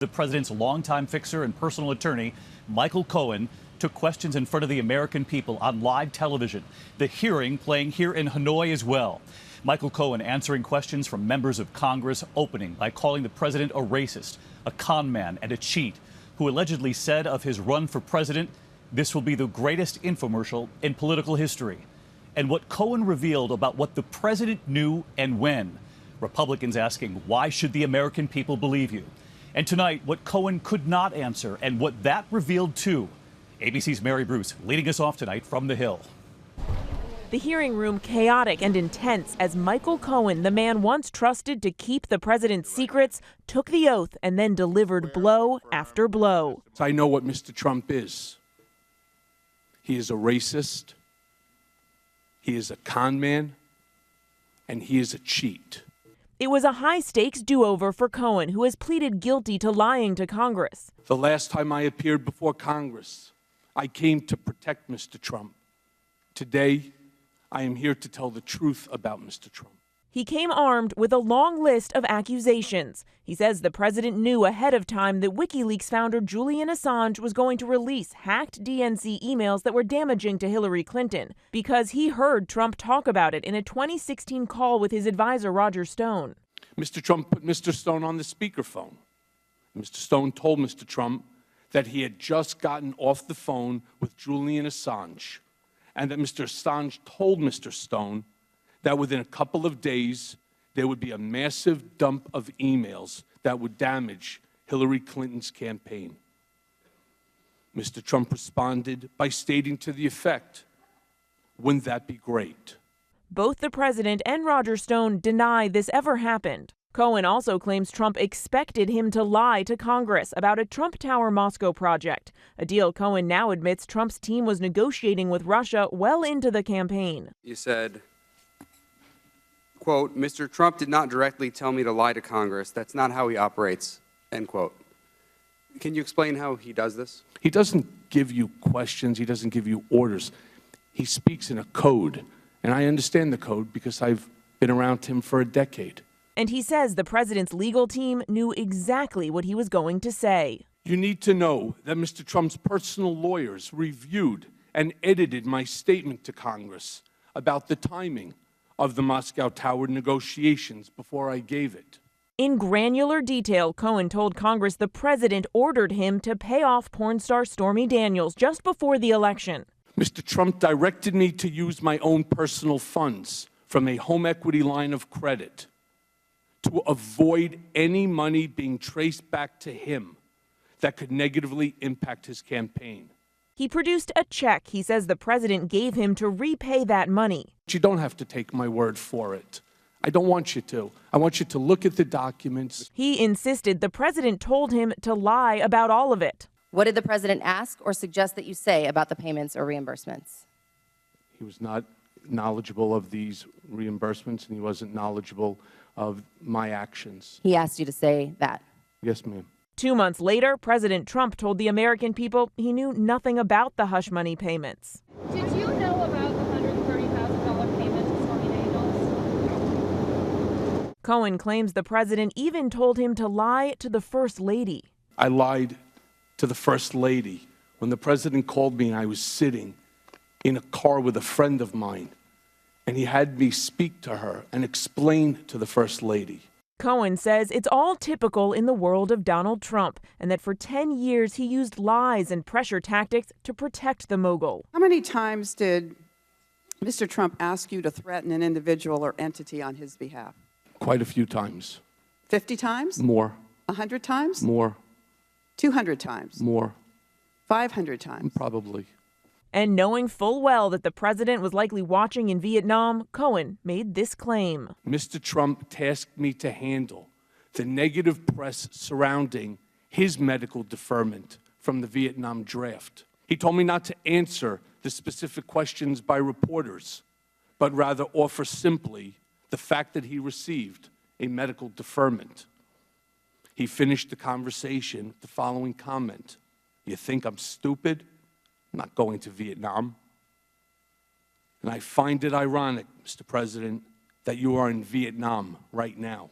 The president's longtime fixer and personal attorney, Michael Cohen, took questions in front of the American people on live television. The hearing playing here in Hanoi as well. Michael Cohen answering questions from members of Congress, opening by calling the president a racist, a con man, and a cheat, who allegedly said of his run for president, "This will be the greatest infomercial in political history." And what Cohen revealed about what the president knew and when. Republicans asking, why should the American people believe you? And tonight, what Cohen could not answer and what that revealed too. ABC's Mary Bruce leading us off tonight from the Hill. The hearing room chaotic and intense as Michael Cohen, the man once trusted to keep the president's secrets, took the oath and then delivered blow after blow. I know what Mr. Trump is. He is a racist, he is a con man, and he is a cheat. It was a high-stakes do-over for Cohen, who has pleaded guilty to lying to Congress. The last time I appeared before Congress, I came to protect Mr. Trump. Today, I am here to tell the truth about Mr. Trump. He came armed with a long list of accusations. He says the president knew ahead of time that WikiLeaks founder Julian Assange was going to release hacked DNC emails that were damaging to Hillary Clinton because he heard Trump talk about it in a 2016 call with his advisor Roger Stone. Mr. Trump put Mr. Stone on the speakerphone. Mr. Stone told Mr. Trump that he had just gotten off the phone with Julian Assange and that Mr. Assange told Mr. Stone that within a couple of days, there would be a massive dump of emails that would damage Hillary Clinton's campaign. Mr. Trump responded by stating to the effect, "Wouldn't that be great?" Both the president and Roger Stone deny this ever happened. Cohen also claims Trump expected him to lie to Congress about a Trump Tower Moscow project, a deal Cohen now admits Trump's team was negotiating with Russia well into the campaign. You said, quote, "Mr. Trump did not directly tell me to lie to Congress. That's not how he operates," end quote. Can you explain how he does this? He doesn't give you questions. He doesn't give you orders. He speaks in a code. And I understand the code because I've been around him for a decade. And he says the president's legal team knew exactly what he was going to say. You need to know that Mr. Trump's personal lawyers reviewed and edited my statement to Congress about the timing of the Moscow Tower negotiations before I gave it. In granular detail, Cohen told Congress the president ordered him to pay off porn star Stormy Daniels just before the election. Mr. Trump directed me to use my own personal funds from a home equity line of credit to avoid any money being traced back to him that could negatively impact his campaign. He produced a check he says the president gave him to repay that money. You don't have to take my word for it. I don't want you to. I want you to look at the documents. He insisted the president told him to lie about all of it. What did the president ask or suggest that you say about the payments or reimbursements? He was not knowledgeable of these reimbursements, and he wasn't knowledgeable of my actions. He asked you to say that? Yes, ma'am. 2 months later, President Trump told the American people he knew nothing about the hush money payments. Did you know about the $130,000 payment to Stormy Daniels? Cohen claims the president even told him to lie to the First Lady. I lied to the First Lady when the president called me and I was sitting in a car with a friend of mine, and he had me speak to her and explain to the First Lady. Cohen says it's all typical in the world of Donald Trump and that for 10 years he used lies and pressure tactics to protect the mogul. How many times did Mr. Trump ask you to threaten an individual or entity on his behalf? Quite a few times. 50 times? More. 100 times? More. 200 times? More. 500 times? Probably. And knowing full well that the president was likely watching in Vietnam, Cohen made this claim. Mr. Trump tasked me to handle the negative press surrounding his medical deferment from the Vietnam draft. He told me not to answer the specific questions by reporters, but rather offer simply the fact that he received a medical deferment. He finished the conversation with the following comment: "You think I'm stupid? I'm not going to Vietnam." And I find it ironic, Mr. President, that you are in Vietnam right now.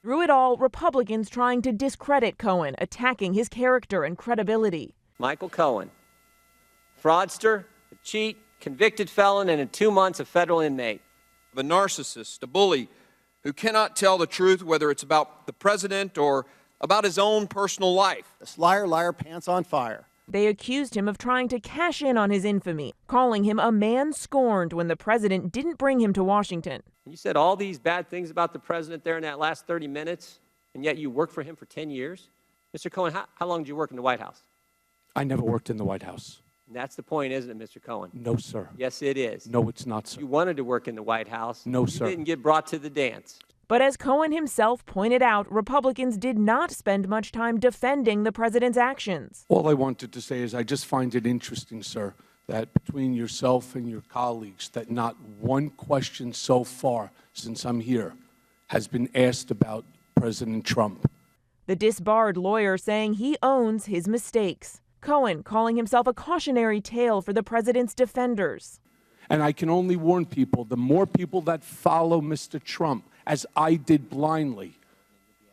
Through it all, Republicans trying to discredit Cohen, attacking his character and credibility. Michael Cohen, fraudster, a cheat, convicted felon, and in 2 months a federal inmate. A narcissist, a bully who cannot tell the truth, whether it's about the president or about his own personal life. This liar, pants on fire. They accused him of trying to cash in on his infamy, calling him a man scorned when the president didn't bring him to Washington. You said all these bad things about the president there in that last 30 minutes, and yet you worked for him for 10 years? Mr. Cohen, how long did you work in the White House? I never worked in the White House. And that's the point, isn't it, Mr. Cohen? No, sir. Yes, it is. No, it's not, sir. You wanted to work in the White House. No, sir. You didn't get brought to the dance. But as Cohen himself pointed out, Republicans did not spend much time defending the president's actions. All I wanted to say is I just find it interesting, sir, that between yourself and your colleagues, that not one question so far since I'm here has been asked about President Trump. The disbarred lawyer saying he owns his mistakes. Cohen calling himself a cautionary tale for the president's defenders. And I can only warn people, the more people that follow Mr. Trump, as I did blindly,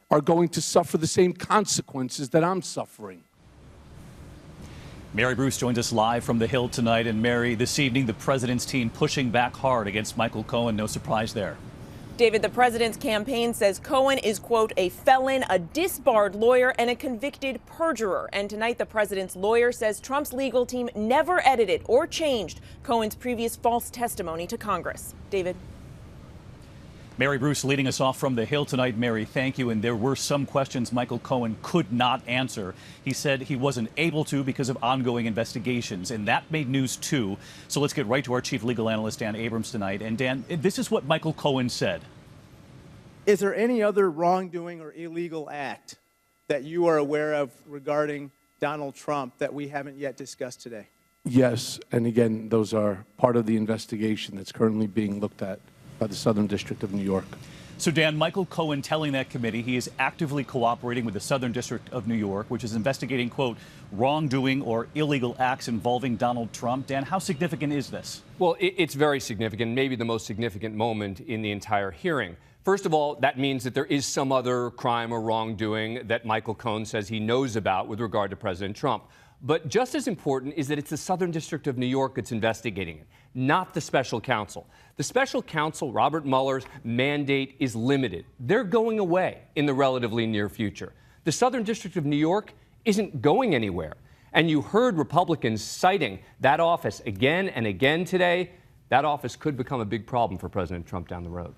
are going to suffer the same consequences that I'm suffering. Mary Bruce joins us live from the Hill tonight. And Mary, this evening, the president's team pushing back hard against Michael Cohen. No surprise there. David, the president's campaign says Cohen is, quote, a felon, a disbarred lawyer, and a convicted perjurer. And tonight, the president's lawyer says Trump's legal team never edited or changed Cohen's previous false testimony to Congress. David. Mary Bruce leading us off from the Hill tonight. Mary, thank you. And there were some questions Michael Cohen could not answer. He said he wasn't able to because of ongoing investigations, and that made news too. So let's get right to our chief legal analyst, Dan Abrams, tonight. And Dan, this is what Michael Cohen said. Is there any other wrongdoing or illegal act that you are aware of regarding Donald Trump that we haven't yet discussed today? Yes, and again, those are part of the investigation that's currently being looked at by the Southern District of New York. So, Dan, Michael Cohen telling that committee he is actively cooperating with the Southern District of New York, which is investigating, quote, wrongdoing or illegal acts involving Donald Trump. Dan, how significant is this? Well, it's very significant, maybe the most significant moment in the entire hearing. First of all, that means that there is some other crime or wrongdoing that Michael Cohen says he knows about with regard to President Trump. But just as important is that it's the Southern District of New York that's investigating it, not the special counsel. The special counsel, Robert Mueller's mandate is limited. They're going away in the relatively near future. The Southern District of New York isn't going anywhere. And you heard Republicans citing that office again and again today. That office could become a big problem for President Trump down the road.